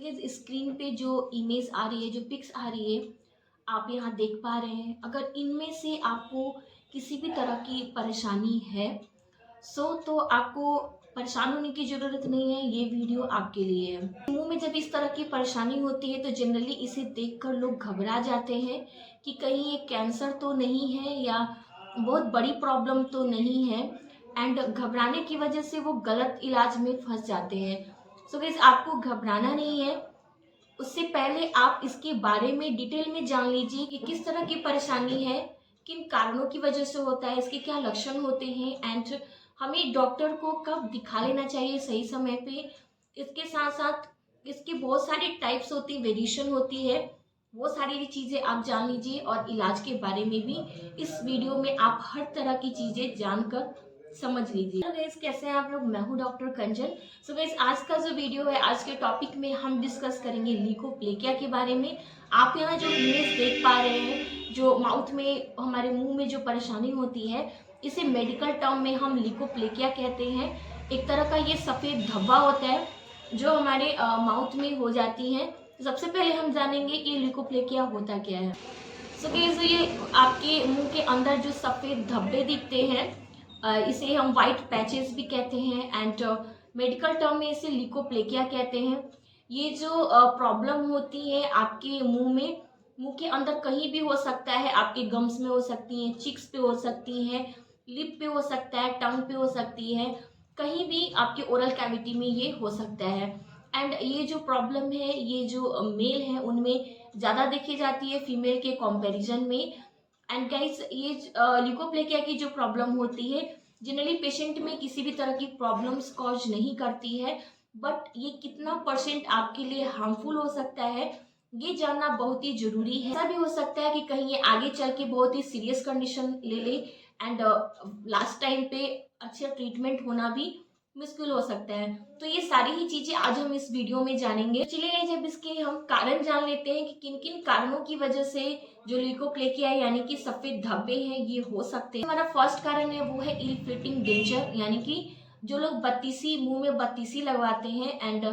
Guys screen पे जो image आ रही है, जो पिक्स आ रही है, आप यहाँ देख पा रहे हैं। अगर इनमें से आपको किसी भी तरह की परेशानी है तो आपको परेशान होने की ज़रूरत नहीं है, ये वीडियो आपके लिए है। मुंह में जब इस तरह की परेशानी होती है तो जनरली इसे देखकर लोग घबरा जाते हैं कि कहीं ये कैंसर तो नहीं है या बहुत बड़ी प्रॉब्लम तो नहीं है, एंड घबराने की वजह से वो गलत इलाज में फंस जाते हैं। सो गाइस आपको घबराना नहीं है। उससे पहले आप इसके बारे में डिटेल में जान लीजिए कि किस तरह की परेशानी है, किन कारणों की वजह से होता है, इसके क्या लक्षण होते हैं, एंड हमें डॉक्टर को कब दिखा लेना चाहिए सही समय पे। इसके साथ साथ इसके बहुत सारे टाइप्स होती है, वेरिएशन होती है, वो सारी चीज़ें आप जान लीजिए। और इलाज के बारे में भी इस वीडियो में आप हर तरह की चीज़ें जानकर समझ लीजिए। हेलो गाइस, कैसे हैं आप लोग? मैं हूं डॉक्टर कंचन। सो गाइस आज का जो वीडियो है, आज के टॉपिक में हम डिस्कस करेंगे ल्यूकोप्लेकिया के बारे में। आप यहाँ जो इमेज देख पा रहे हैं, जो माउथ में, हमारे मुंह में जो परेशानी होती है, इसे मेडिकल टर्म में हम ल्यूकोप्लेकिया कहते हैं। एक तरह का ये सफ़ेद धब्बा होता है जो हमारे माउथ में हो जाती है। तो सबसे पहले हम जानेंगे कि ल्यूकोप्लेकिया होता क्या है। सो गाइस ये आपके मुंह के अंदर जो सफ़ेद धब्बे दिखते हैं, इसे हम वाइट पैचेस भी कहते हैं, एंड मेडिकल टर्म में इसे ल्यूकोप्लेकिया कहते हैं। ये जो प्रॉब्लम होती है आपके मुंह में, मुंह के अंदर कहीं भी हो सकता है। आपके गम्स में हो सकती हैं, चिक्स पे हो सकती हैं, लिप पे हो सकता है, टंग पे हो सकती है, कहीं भी आपके ओरल कैविटी में ये हो सकता है। एंड ये जो प्रॉब्लम है, ये जो मेल है उनमें ज़्यादा देखी जाती है फीमेल के कंपैरिजन में। एंड गाइस ये ल्यूकोप्लेकिया की जो प्रॉब्लम होती है, जनरली पेशेंट में किसी भी तरह की प्रॉब्लम्स कॉज नहीं करती है, बट ये कितना परसेंट आपके लिए हार्मफुल हो सकता है, ये जानना बहुत ही जरूरी है। ऐसा भी हो सकता है कि कहीं ये आगे चल के बहुत ही सीरियस कंडीशन ले ले, एंड लास्ट टाइम पे अच्छा ट्रीटमेंट होना भी मुश्किल हो सकता है। तो ये सारी ही चीजें आज हम इस वीडियो में जानेंगे। चलिए जब इसके हम कारण जान लेते हैं कि किन किन कारणों की वजह से जो ल्यूकोप्लेकिया यानी कि सफेद धब्बे हैं ये हो सकते हैं। हमारा फर्स्ट कारण है वो है इल फिटिंग डेंचर, यानी कि जो लोग बत्तीसी, मुंह में बत्तीसी लगवाते हैं, एंड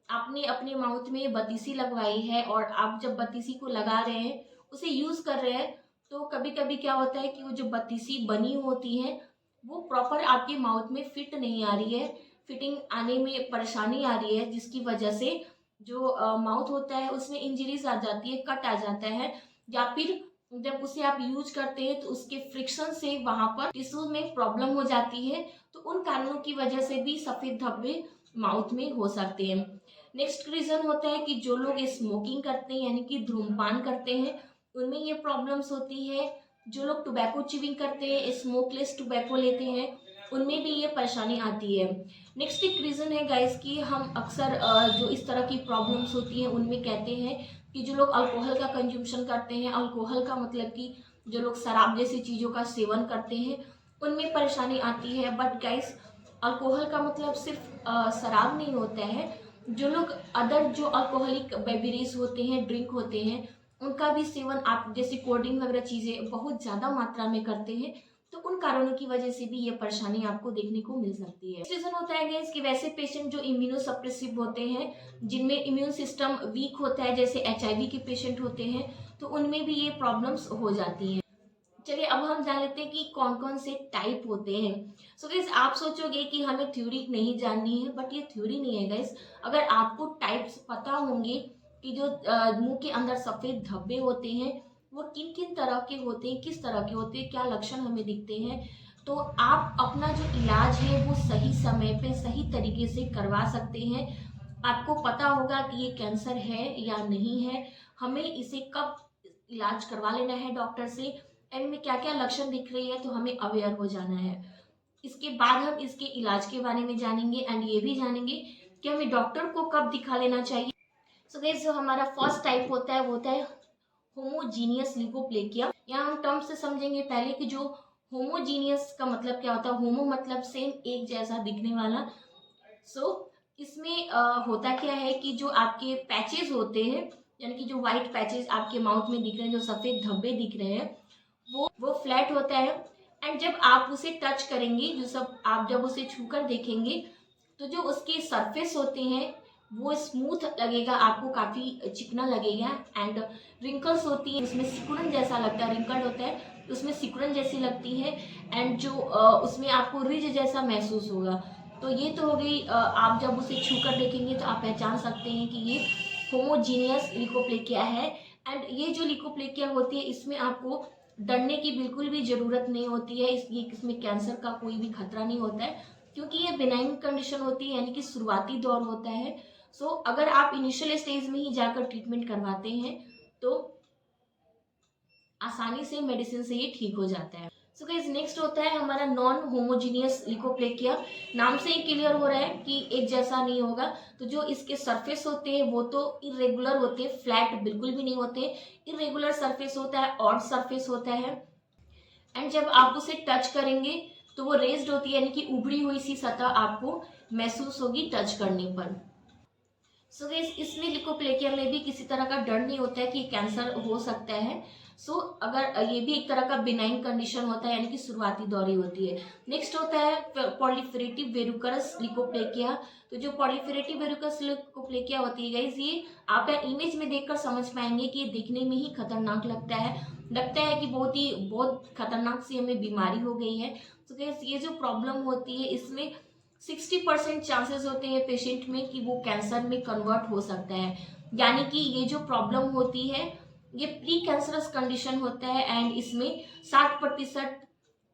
आपने अपने माउथ में बत्तीसी लगवाई है और आप जब बत्तीसी को लगा रहे हैं, उसे यूज कर रहे हैं, तो कभी कभी क्या होता है कि वो जो बत्तीसी बनी होती है वो प्रॉपर आपके माउथ में फिट नहीं आ रही है, फिटिंग आने में परेशानी आ रही है, जिसकी वजह से जो माउथ होता है उसमें इंजरीज आ जाती है, कट आ जाता है, या फिर जब उसे आप यूज करते हैं तो उसके फ्रिक्शन से वहां पर टिश्यू में प्रॉब्लम हो जाती है। तो उन कारणों की वजह से भी सफेद धब्बे माउथ में हो सकते हैं। नेक्स्ट रीजन होता है कि जो लोग स्मोकिंग करते हैं यानी कि धूम्रपान करते हैं, उनमें ये प्रॉब्लम्स होती है। जो लोग टोबैको च्यूइंग करते हैं, स्मोकलेस टोबैको लेते हैं, उनमें भी ये परेशानी आती है। नेक्स्ट एक रीज़न है गाइस कि हम अक्सर जो इस तरह की प्रॉब्लम्स होती हैं उनमें कहते हैं कि जो लोग अल्कोहल का कंज्यूमशन करते हैं, अल्कोहल का मतलब कि जो लोग शराब जैसी चीज़ों का सेवन करते हैं, उनमें परेशानी आती है। बट गाइस अल्कोहल का मतलब सिर्फ शराब नहीं होता है। जो लोग अदर जो अल्कोहलिक बेवरेज होते हैं, ड्रिंक होते हैं, उनका भी सेवन आप जैसे कोल्ड ड्रिंक वगैरह चीज़ें बहुत ज़्यादा मात्रा में करते हैं, तो उन कारणों की वजह से भी ये परेशानी आपको देखने को मिल सकती है। रीजन होता है गाइस कि वैसे पेशेंट जो इम्यूनोसप्रेसिव होते हैं, जिनमें इम्यून सिस्टम वीक होता है, जैसे एचआईवी के पेशेंट होते हैं, तो उनमें भी ये प्रॉब्लम्स हो जाती हैं। चलिए अब हम जान लेते हैं कि कौन कौन से टाइप होते हैं। सो गाइस आप सोचोगे कि हमें थ्योरी नहीं जाननी है, बट ये थ्योरी नहीं है गाइस। अगर आपको टाइप्स पता होंगे कि जो मुंह के अंदर सफेद धब्बे होते हैं वो किन किन तरह के होते हैं, किस तरह के होते हैं, क्या लक्षण हमें दिखते हैं, तो आप अपना जो इलाज है वो सही समय पे सही तरीके से करवा सकते हैं। आपको पता होगा कि ये कैंसर है या नहीं है, हमें इसे कब इलाज करवा लेना है डॉक्टर से, एंड में क्या क्या लक्षण दिख रही है तो हमें अवेयर हो जाना है। इसके बाद हम इसके इलाज के बारे में जानेंगे, एंड ये भी जानेंगे कि हमें डॉक्टर को कब दिखा लेना चाहिए। सो गाइस जो हमारा फर्स्ट टाइप होता है वो होता है होमोजीनियस ल्यूकोप्लेकिया। यहाँ हम टर्म से समझेंगे पहले कि जो होमोजीनियस का मतलब क्या होता है। होमो मतलब सेम, एक जैसा दिखने वाला। इसमें होता क्या है कि जो आपके पैचेस होते हैं, यानी कि जो व्हाइट पैचेस आपके माउथ में दिख रहे हैं, जो सफ़ेद धब्बे दिख रहे हैं, वो फ्लैट होता है। एंड जब आप उसे टच करेंगे, जो सब आप जब उसे छूकर देखेंगे, तो जो उसके सरफेस होते हैं वो स्मूथ लगेगा, आपको काफ़ी चिकना लगेगा। एंड रिंकल्स होती है उसमें सिकुड़न जैसा लगता है, रिंकल्ड होता है तो उसमें सिकुड़न जैसी लगती है। एंड जो उसमें आपको रिज जैसा महसूस होगा। तो ये तो हो गई, आप जब उसे छू कर देखेंगे तो आप पहचान सकते हैं कि ये होमोजीनियस लिकोप्लेकिया है। एंड ये जो लिकोप्लेकिया होती है इसमें आपको डरने की बिल्कुल भी ज़रूरत नहीं होती है, इसमें कैंसर का कोई भी खतरा नहीं होता है, क्योंकि ये बिनाइन कंडीशन होती है, यानी कि शुरुआती दौर होता है। अगर आप इनिशियल स्टेज में ही जाकर ट्रीटमेंट करवाते हैं तो आसानी से मेडिसिन से ये ठीक हो जाता है। गाइस नेक्स्ट होता है हमारा नॉन होमोजीनियस लिकोप्लेकिया। नाम से ही क्लियर हो रहा है कि एक जैसा नहीं होगा। तो जो इसके सरफेस होते हैं वो तो इरेगुलर होते हैं, फ्लैट बिल्कुल भी नहीं होते। इरेगुलर सरफेस होता है, ऑड सरफेस होता है। एंड जब आप उसे टच करेंगे तो वो रेज्ड होती है, यानी कि उभरी हुई सी सतह आपको महसूस होगी टच करने पर। गाइस इसमें लिकोप्लेकिया में भी किसी तरह का डर नहीं होता है कि कैंसर हो सकता है। अगर ये भी एक तरह का बिनाइन कंडीशन होता है, यानी कि शुरुआती दौरी होती है। नेक्स्ट होता है पॉलीफेरेटिव वेरुकरस लिकोप्लेकिया। तो जो पॉलीफेरेटिव वेरुकस लिकोप्लेकिया होती है गाइस, ये आप इमेज में देखकर समझ पाएंगे कि ये दिखने में ही खतरनाक लगता है कि बहुत खतरनाक सी हमें बीमारी हो गई है। तो गाइस ये जो प्रॉब्लम होती है इसमें 60% चांसेस होते हैं पेशेंट में कि वो कैंसर में कन्वर्ट हो सकता है। यानी कि ये जो प्रॉब्लम होती है ये प्री कैंसरस कंडीशन होता है। एंड इसमें 60%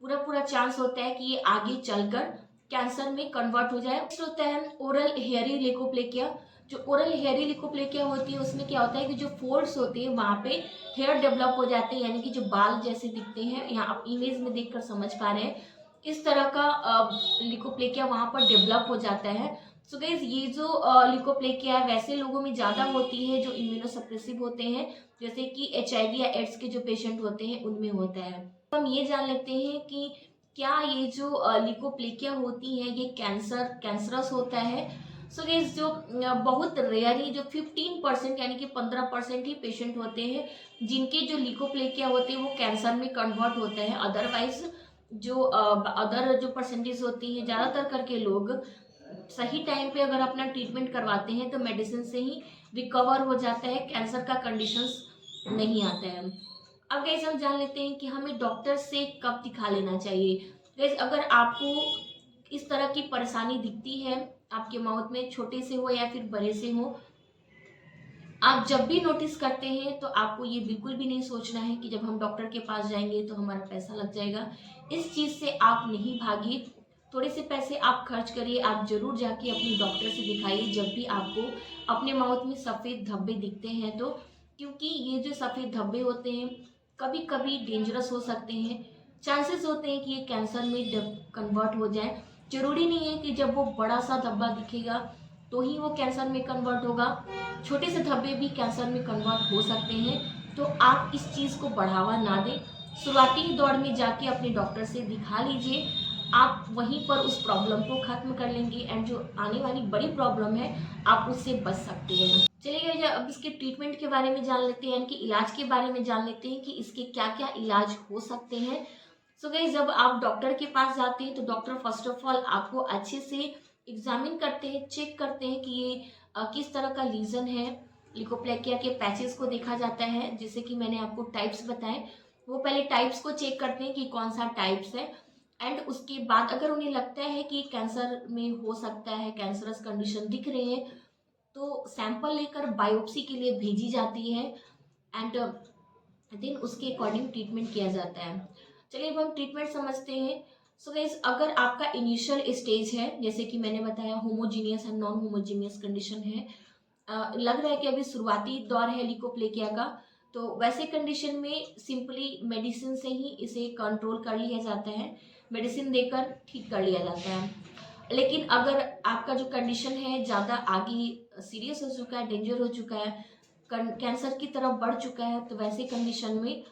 पूरा पूरा चांस होता है कि ये आगे चलकर कैंसर में कन्वर्ट हो जाए। नेक्स्ट होता है ओरल हेयरी लिकोप्लेकिया। जो ओरल हेयरी लिकोप्लेकिया होती है उसमें क्या होता है कि जो फोल्ड्स होते हैं वहाँ पे हेयर डेवलप हो जाते हैं, यानी कि जो बाल जैसे दिखते हैं, यहाँ आप इमेज में देखकर समझ पा रहे हैं इस तरह का लिकोप्लेकिया वहाँ पर डेवलप हो जाता है। गाइज ये जो लिकोप्लेकिया है वैसे लोगों में ज़्यादा होती है जो इम्यूनोसप्रेसिव होते हैं, जैसे कि HIV या एड्स के जो पेशेंट होते हैं उनमें होता है। हम ये जान लेते हैं कि क्या ये जो लिकोप्लेकिया होती है ये कैंसरस होता है। गाइज जो बहुत रेयरली जो 15% यानी कि 15% ही पेशेंट होते हैं जिनके जो लिकोप्लेकिया होते हैं वो कैंसर में कन्वर्ट होते हैं। अदरवाइज जो अदर जो परसेंटेज होती है ज़्यादातर करके लोग सही टाइम पे अगर अपना ट्रीटमेंट करवाते हैं तो मेडिसिन से ही रिकवर हो जाता है, कैंसर का कंडीशंस नहीं आता है। अब गैस हम जान लेते हैं कि हमें डॉक्टर से कब दिखा लेना चाहिए। गैस अगर आपको इस तरह की परेशानी दिखती है आपके माउथ में, छोटे से हो या फिर बड़े से हो, आप जब भी नोटिस करते हैं तो आपको ये बिल्कुल भी नहीं सोचना है कि जब हम डॉक्टर के पास जाएंगे तो हमारा पैसा लग जाएगा। इस चीज़ से आप नहीं भागिए, थोड़े से पैसे आप खर्च करिए, आप जरूर जाके अपने डॉक्टर से दिखाइए जब भी आपको अपने माउथ में सफ़ेद धब्बे दिखते हैं तो, क्योंकि ये जो सफ़ेद धब्बे होते हैं कभी कभी डेंजरस हो सकते हैं। चांसेस होते हैं कि ये कैंसर में कन्वर्ट हो जाए। जरूरी नहीं है कि जब वो बड़ा सा धब्बा दिखेगा तो ही वो कैंसर में कन्वर्ट होगा, छोटे से धब्बे भी कैंसर में कन्वर्ट हो सकते हैं। तो आप इस चीज़ को बढ़ावा ना दें, शुरुआती दौर में जाके अपने डॉक्टर से दिखा लीजिए, आप वहीं पर उस प्रॉब्लम को ख़त्म कर लेंगे एंड जो आने वाली बड़ी प्रॉब्लम है आप उससे बच सकते हैं। चलिए भैया अब इसके ट्रीटमेंट के बारे में जान लेते हैं, यानी कि इलाज के बारे में जान लेते हैं कि इसके क्या क्या इलाज हो सकते हैं। गाइस जब आप डॉक्टर के पास जाते हैं तो डॉक्टर फर्स्ट ऑफ ऑल आपको अच्छे से एग्जामिन करते हैं, चेक करते हैं कि ये किस तरह का लीजन है। लिकोप्लेकिया के पैचेस को देखा जाता है, जैसे कि मैंने आपको टाइप्स बताए, वो पहले टाइप्स को चेक करते हैं कि कौन सा टाइप्स है। एंड उसके बाद अगर उन्हें लगता है कि कैंसर में हो सकता है, कैंसरस कंडीशन दिख रही है, तो सैंपल लेकर बायोप्सी के लिए भेजी जाती है एंड देन उसके अकॉर्डिंग ट्रीटमेंट किया जाता है। चलिए अब हम ट्रीटमेंट समझते हैं। गाइस अगर आपका इनिशियल स्टेज है, जैसे कि मैंने बताया homogeneous and non homogeneous condition है, लग रहा है कि अभी शुरुआती दौर है लिकोप्लेकिया का, तो वैसे कंडीशन में सिंपली मेडिसिन से ही इसे कंट्रोल कर लिया जाता है, मेडिसिन देकर ठीक कर लिया जाता है। लेकिन अगर आपका जो कंडीशन है ज़्यादा आगे सीरियस हो चुका है, डेंजर हो चुका है, कैंसर की तरफ बढ़ चुका है, तो वैसे कंडीशन में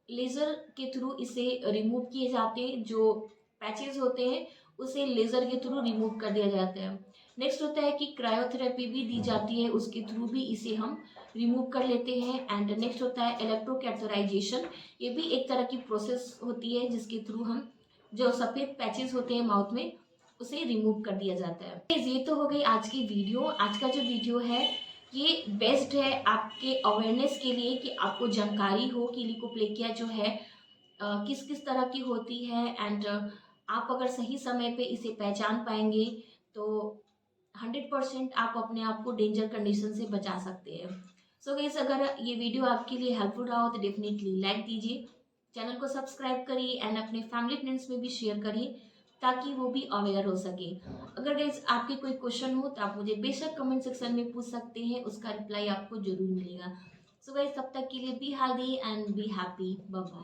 लेज़र के थ्रू इसे रिमूव किए जाते हैं, जो पैचेस होते हैं उसे लेज़र के थ्रू रिमूव कर दिया जाता है। नेक्स्ट होता है कि क्रायोथेरेपी भी दी जाती है, उसके थ्रू भी इसे हम रिमूव कर लेते हैं। एंड नेक्स्ट होता है इलेक्ट्रोकैथोराइजेशन, ये भी एक तरह की प्रोसेस होती है जिसके थ्रू हम जो सफ़ेद पैचेस होते हैं माउथ में उसे रिमूव कर दिया जाता है। Guys, ये तो हो गई आज की वीडियो। आज का जो वीडियो है ये बेस्ट है आपके अवेयरनेस के लिए, कि आपको जानकारी हो कि ल्यूकोप्लेकिया जो है किस किस तरह की होती है, एंड आप अगर सही समय पे इसे पहचान पाएंगे तो 100% आप अपने आप को डेंजर कंडीशन से बचा सकते हैं। सो गाइस, अगर ये वीडियो आपके लिए हेल्पफुल रहा हो तो डेफिनेटली लाइक दीजिए, चैनल को सब्सक्राइब करिए एंड अपने फैमिली फ्रेंड्स में भी शेयर करिए ताकि वो भी अवेयर हो सके। अगर गाइस आपके कोई क्वेश्चन हो तो आप मुझे बेशक कमेंट सेक्शन में पूछ सकते हैं, उसका रिप्लाई आपको जरूर मिलेगा। सो गाइस, तब तक के लिए be healthy and be happy. Bye bye.